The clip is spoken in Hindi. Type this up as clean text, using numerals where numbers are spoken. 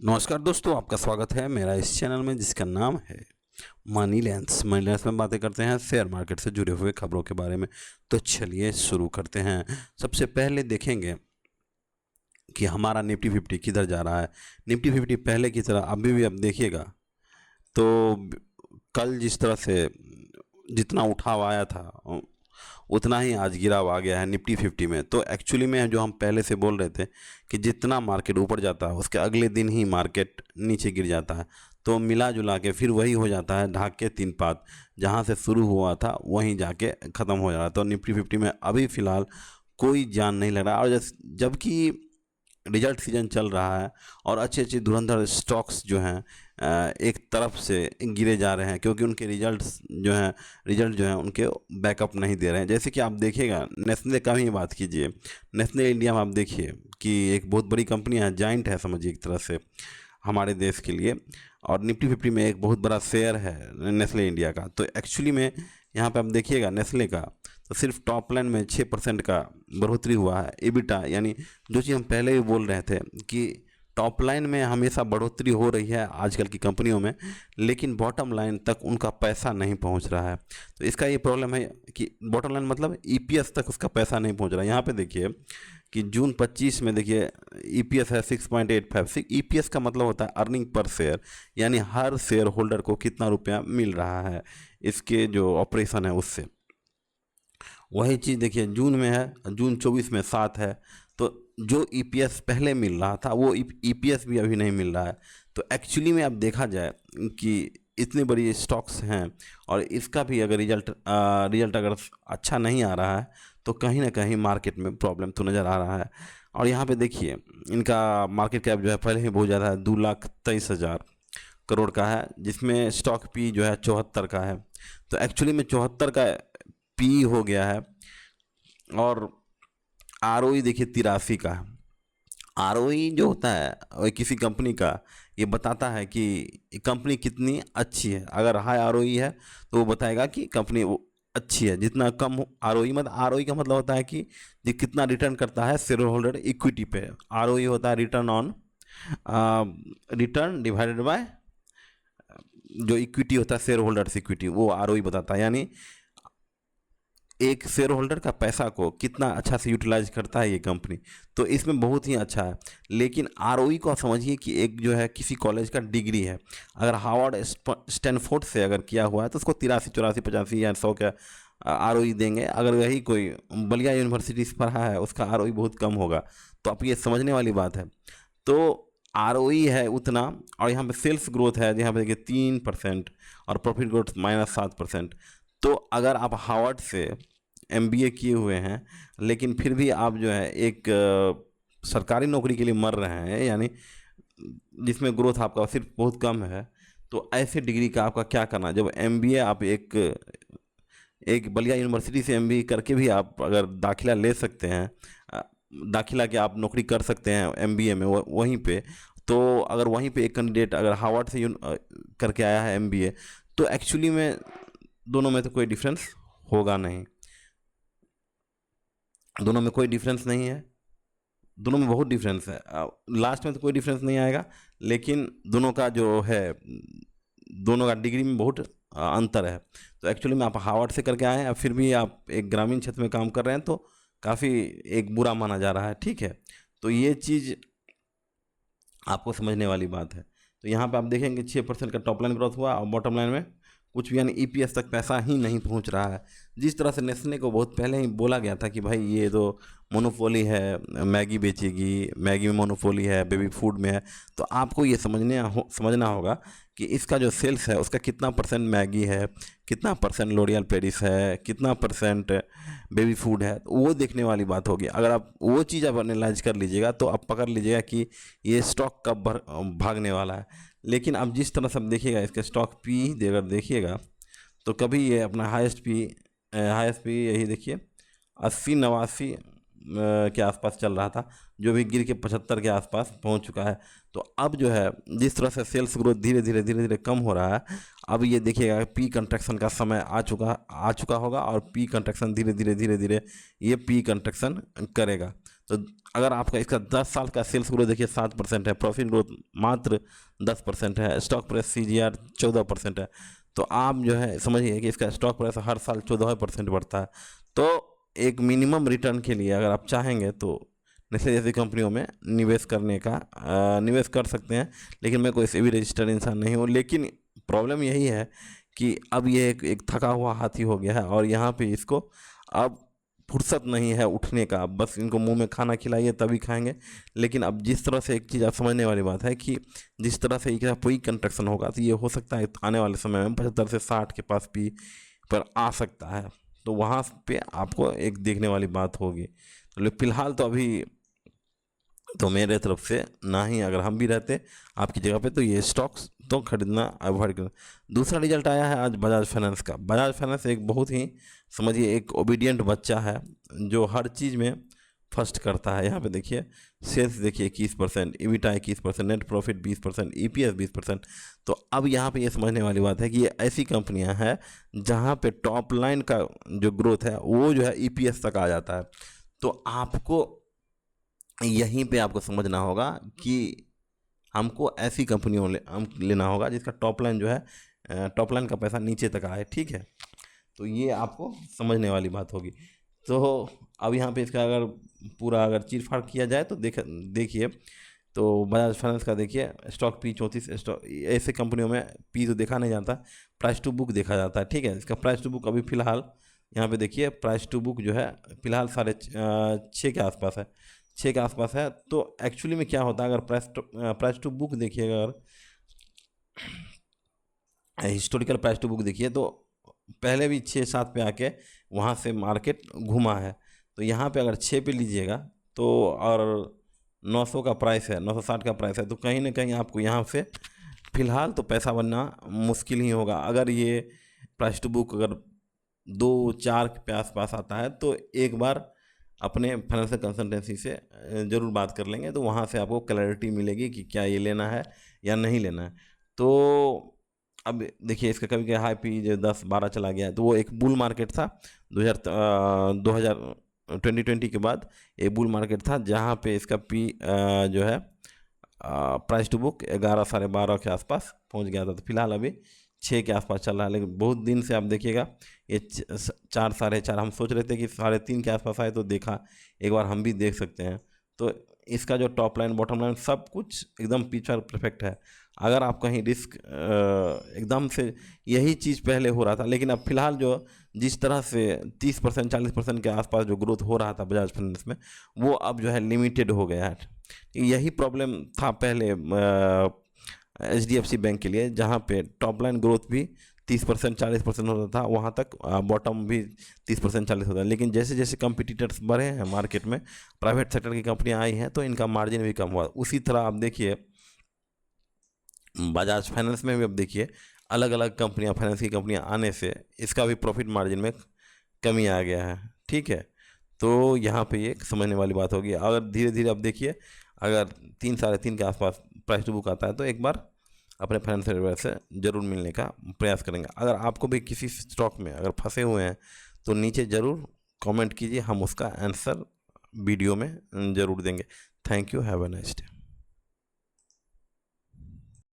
नमस्कार दोस्तों, आपका स्वागत है मेरा इस चैनल में जिसका नाम है मनी लेंस। मनी लेंस में बातें करते हैं शेयर मार्केट से जुड़े हुए खबरों के बारे में। तो चलिए शुरू करते हैं। सबसे पहले देखेंगे कि हमारा निफ्टी 50 किधर जा रहा है। निफ्टी 50 पहले की तरह अभी भी अब देखिएगा तो कल जिस तरह से जितना उठाव आया था उतना ही आज गिराव आ गया है निफ्टी 50 में। तो एक्चुअली में जो हम पहले से बोल रहे थे कि जितना मार्केट ऊपर जाता है उसके अगले दिन ही मार्केट नीचे गिर जाता है। तो मिला जुला के फिर वही हो जाता है ढाक के तीन पात, जहाँ से शुरू हुआ था वहीं जाके ख़त्म हो जा रहा है। तो निफ्टी 50 में अभी फ़िलहाल कोई जान नहीं लग रहा। और जबकि रिजल्ट सीजन चल रहा है और अच्छे अच्छे धुरंधर स्टॉक्स जो हैं एक तरफ से गिरे जा रहे हैं, क्योंकि उनके रिजल्ट जो हैं उनके बैकअप नहीं दे रहे हैं। जैसे कि आप देखिएगा, नेस्ले का ही बात कीजिए। नेस्ले इंडिया में आप देखिए कि एक बहुत बड़ी कंपनी है, जाइंट है समझिए एक तरह से हमारे देश के लिए, और निफ्टी 50 में एक बहुत बड़ा शेयर है नेस्ले इंडिया का। तो एक्चुअली में यहाँ पे आप देखिएगा नेस्ले का तो सिर्फ टॉप लाइन में 6% का बढ़ोतरी हुआ है। एबिटा यानी जो चीज़ हम पहले भी बोल रहे थे कि टॉप लाइन में हमेशा बढ़ोतरी हो रही है आजकल की कंपनियों में, लेकिन बॉटम लाइन तक उनका पैसा नहीं पहुंच रहा है। तो इसका ये प्रॉब्लम है कि बॉटम लाइन मतलब ईपीएस तक उसका पैसा नहीं पहुंच रहा है। यहाँ पे देखिए कि जून 25 में देखिए ईपीएस है 6.85। ईपीएस का मतलब होता है अर्निंग पर शेयर, यानी हर शेयर होल्डर को कितना रुपया मिल रहा है इसके जो ऑपरेशन है उससे। वही चीज़ देखिए जून में है, जून 24 में 7 है। तो जो ईपीएस पहले मिल रहा था वो ईपीएस भी अभी नहीं मिल रहा है। तो एक्चुअली में अब देखा जाए कि इतनी बड़ी स्टॉक्स हैं और इसका भी अगर रिजल्ट अगर अच्छा नहीं आ रहा है तो कहीं ना कहीं मार्केट में प्रॉब्लम तो नज़र आ रहा है। और यहाँ पे देखिए इनका मार्केट कैप जो है पहले ही बहुत ज़्यादा है, 2,23,000 करोड़ का है, जिसमें स्टॉक पी जो है 74 का है। तो एक्चुअली में 74 का पी हो गया है। और आरओई देखिए 83 का है। आरओई जो होता है वो किसी कंपनी का ये बताता है कि कंपनी कितनी अच्छी है। अगर हाई आरओई है तो वो बताएगा कि कंपनी वो अच्छी है। जितना कम आरओई मतलब आरओई का मतलब होता है कि ये कितना रिटर्न करता है शेयर होल्डर इक्विटी पे। आरओई होता है return on return divided by जो इक्विटी होता है शेयर होल्डर्स इक्विटी, वो आरओई बताता है। यानी एक शेयर होल्डर का पैसा को कितना अच्छा से यूटिलाइज करता है ये कंपनी। तो इसमें बहुत ही अच्छा है। लेकिन आरओई को समझिए कि एक जो है किसी कॉलेज का डिग्री है। अगर हार्वर्ड स्टैनफोर्ड से अगर किया हुआ है तो उसको 83 84 85 या 100 का आरओई देंगे। अगर वही कोई बलिया यूनिवर्सिटी से पढ़ा है उसका आरओई बहुत कम होगा। तो आप ये समझने वाली बात है। तो आरओई है उतना, और यहाँ पे सेल्स ग्रोथ है यहाँ पे देखिए 3% और प्रॉफिट ग्रोथ -7%। तो अगर आप हार्वर्ड से एमबीए किए हुए हैं लेकिन फिर भी आप जो है एक सरकारी नौकरी के लिए मर रहे हैं, यानी जिसमें ग्रोथ आपका सिर्फ बहुत कम है, तो ऐसे डिग्री का आपका क्या करना। जब एमबीए आप एक एक बलिया यूनिवर्सिटी से एमबीए करके भी आप अगर दाखिला ले सकते हैं, दाखिला के आप नौकरी कर सकते हैं एमबीए में वहीं पे। तो अगर वहीं पे एक कैंडिडेट अगर हार्वर्ड से करके आया है एमबीए, तो एक्चुअली में दोनों में तो कोई डिफरेंस होगा नहीं। दोनों में कोई डिफरेंस नहीं है, दोनों में बहुत डिफरेंस है। लास्ट में तो कोई डिफरेंस नहीं आएगा, लेकिन दोनों का जो है दोनों का डिग्री में बहुत अंतर है। तो एक्चुअली में आप हार्वर्ड से करके आए हैं, फिर भी आप एक ग्रामीण क्षेत्र में काम कर रहे हैं, तो काफ़ी एक बुरा माना जा रहा है। ठीक है, तो ये चीज़ आपको समझने वाली बात है। तो यहाँ पे आप देखेंगे 6% का टॉप लाइन ग्रोथ हुआ और बॉटम लाइन में कुछ भी, यानी ईपीएस तक पैसा ही नहीं पहुँच रहा है। जिस तरह से नेस्ले को बहुत पहले ही बोला गया था कि भाई ये तो मोनोपोली है, मैगी बेचेगी, मैगी में मोनोपोली है, बेबी फूड में है। तो आपको ये समझना होगा कि इसका जो सेल्स है उसका कितना परसेंट मैगी है, कितना परसेंट लोरियल पेरिस है, कितना परसेंट बेबी फूड है। तो वो देखने वाली बात होगी। अगर आप वो चीज़ आप एनालाइज कर लीजिएगा तो आप पकड़ लीजिएगा कि ये स्टॉक कब भागने वाला है। लेकिन अब जिस तरह से आप देखिएगा इसके स्टॉक पी अगर देखिएगा तो कभी ये अपना हाईएस्ट पी यही देखिए 80 89 के आसपास चल रहा था, जो भी गिर के 75 के आसपास पहुंच चुका है। तो अब जो है जिस तरह से सेल्स ग्रोथ धीरे धीरे कम हो रहा है, अब ये देखिएगा पी कंट्रैक्शन का समय आ चुका होगा और पी कंट्रैक्शन धीरे धीरे ये पी कंट्रैक्शन करेगा। तो अगर आपका इसका 10 साल का सेल्स ग्रोथ देखिए 7% है, प्रॉफिट ग्रोथ मात्र 10% है, स्टॉक प्राइस CAGR 14% है। तो आप जो है समझिए कि इसका स्टॉक प्राइस हर साल 14% बढ़ता है। तो एक मिनिमम रिटर्न के लिए अगर आप चाहेंगे तो नेस्ले जैसी कंपनियों में निवेश करने का निवेश कर सकते हैं। लेकिन मैं कोई से भी रजिस्टर्ड इंसान नहीं हूँ। लेकिन प्रॉब्लम यही है कि अब ये एक थका हुआ हाथी हो गया है और यहाँ पे इसको अब फुर्सत नहीं है उठने का। बस इनको मुंह में खाना खिलाइए तभी खाएंगे। लेकिन अब जिस तरह से एक चीज़ आप समझने वाली बात है कि जिस तरह से इसका पूरी कंस्ट्रक्शन होगा तो ये हो सकता है आने वाले समय में 75 से 60 के पास भी पर आ सकता है। तो वहाँ पे आपको एक देखने वाली बात होगी। तो फिलहाल तो अभी तो मेरे तरफ से ना ही, अगर हम भी रहते आपकी जगह पे तो ये स्टॉक्स तो खरीदना अवॉइड करना। दूसरा रिजल्ट आया है आज बजाज फाइनेंस का। बजाज फाइनेंस एक बहुत ही समझिए एक ओबीडियंट बच्चा है जो हर चीज़ में फर्स्ट करता है। यहाँ पे देखिए सेल्स देखिए 21%, EBITDA 21%, नेट प्रॉफिट 20%, EPS 20%। तो अब यहाँ पे ये समझने वाली बात है कि ये ऐसी कंपनियाँ हैं जहाँ पे टॉप लाइन का जो ग्रोथ है वो जो है EPS तक आ जाता है। तो आपको यहीं पे आपको समझना होगा कि हमको ऐसी कंपनियों हम लेना होगा जिसका टॉप लाइन जो है टॉप लाइन का पैसा नीचे तक आए। ठीक है, तो ये आपको समझने वाली बात होगी। तो अब यहाँ पे इसका अगर पूरा अगर चीर फाड़ किया जाए तो देखिए तो बजाज फाइनेंस का देखिए स्टॉक P 34, स्टॉक ऐसे कंपनियों में P तो देखा नहीं जाता, प्राइस टू बुक देखा जाता है। ठीक है, इसका प्राइस टू बुक अभी फ़िलहाल यहाँ पे देखिए प्राइस टू बुक जो है फ़िलहाल 6.5 के आसपास है, 6 के आसपास है। तो एक्चुअली में क्या होता है, अगर प्राइस टू बुक देखिएगा, अगर हिस्टोरिकल प्राइस टू बुक देखिए तो पहले भी 6-7 पे आके वहाँ से मार्केट घुमा है। तो यहाँ पे अगर 6 पे लीजिएगा तो और 900 का प्राइस है, 960 का प्राइस है, तो कहीं ना कहीं आपको यहाँ से फ़िलहाल तो पैसा बनना मुश्किल ही होगा। अगर ये प्राइस टू बुक अगर 2-4 के आसपास आता है तो एक बार अपने फाइनेंशियल कंसल्टेंसी से ज़रूर बात कर लेंगे, तो वहाँ से आपको क्लैरिटी मिलेगी कि क्या ये लेना है या नहीं लेना है। तो अब देखिए इसका कभी हाई पी जो 10-12 चला गया है, तो वो एक बुल मार्केट था 2020 के बाद एक बुल मार्केट था जहाँ पे इसका पी जो है प्राइस टू बुक 11-12.5 के आसपास पहुँच गया था। तो फिलहाल अभी 6 के आसपास चल रहा है। लेकिन बहुत दिन से आप देखिएगा ये 4-4.5 हम सोच रहे थे कि 3.5 के आसपास आए, तो देखा एक बार हम भी देख सकते हैं। तो इसका जो टॉप लाइन बॉटम लाइन सब कुछ एकदम पिक्चर परफेक्ट है। अगर आप कहीं रिस्क एकदम से यही चीज़ पहले हो रहा था, लेकिन अब फिलहाल जो जिस तरह से 30% 40% के आसपास जो ग्रोथ हो रहा था बजाज फाइनेंस में, वो अब जो है लिमिटेड हो गया है। यही प्रॉब्लम था पहले HDFC बैंक के लिए, जहाँ पे टॉप लाइन ग्रोथ भी 30% 40% होता था, वहाँ तक बॉटम भी 30% 40 होता है। लेकिन जैसे जैसे कंपटीटर्स बढ़े हैं मार्केट में, प्राइवेट सेक्टर की कंपनियाँ आई हैं, तो इनका मार्जिन भी कम हुआ। उसी तरह आप देखिए बजाज फाइनेंस में भी अब देखिए अलग अलग कंपनियां, फाइनेंस की कंपनियां आने से इसका भी प्रॉफिट मार्जिन में कमी आ गया है। ठीक है, तो यहाँ पे ये समझने वाली बात होगी। अगर धीरे धीरे अब देखिए अगर 3-3.5 के आसपास प्राइस टू बुक आता है तो एक बार अपने फाइनेंशियल एडवाइजर से ज़रूर मिलने का प्रयास करेंगे। अगर आपको भी किसी स्टॉक में अगर फंसे हुए हैं तो नीचे ज़रूर कमेंट कीजिए, हम उसका आंसर वीडियो में ज़रूर देंगे। Thank you, have a nice day.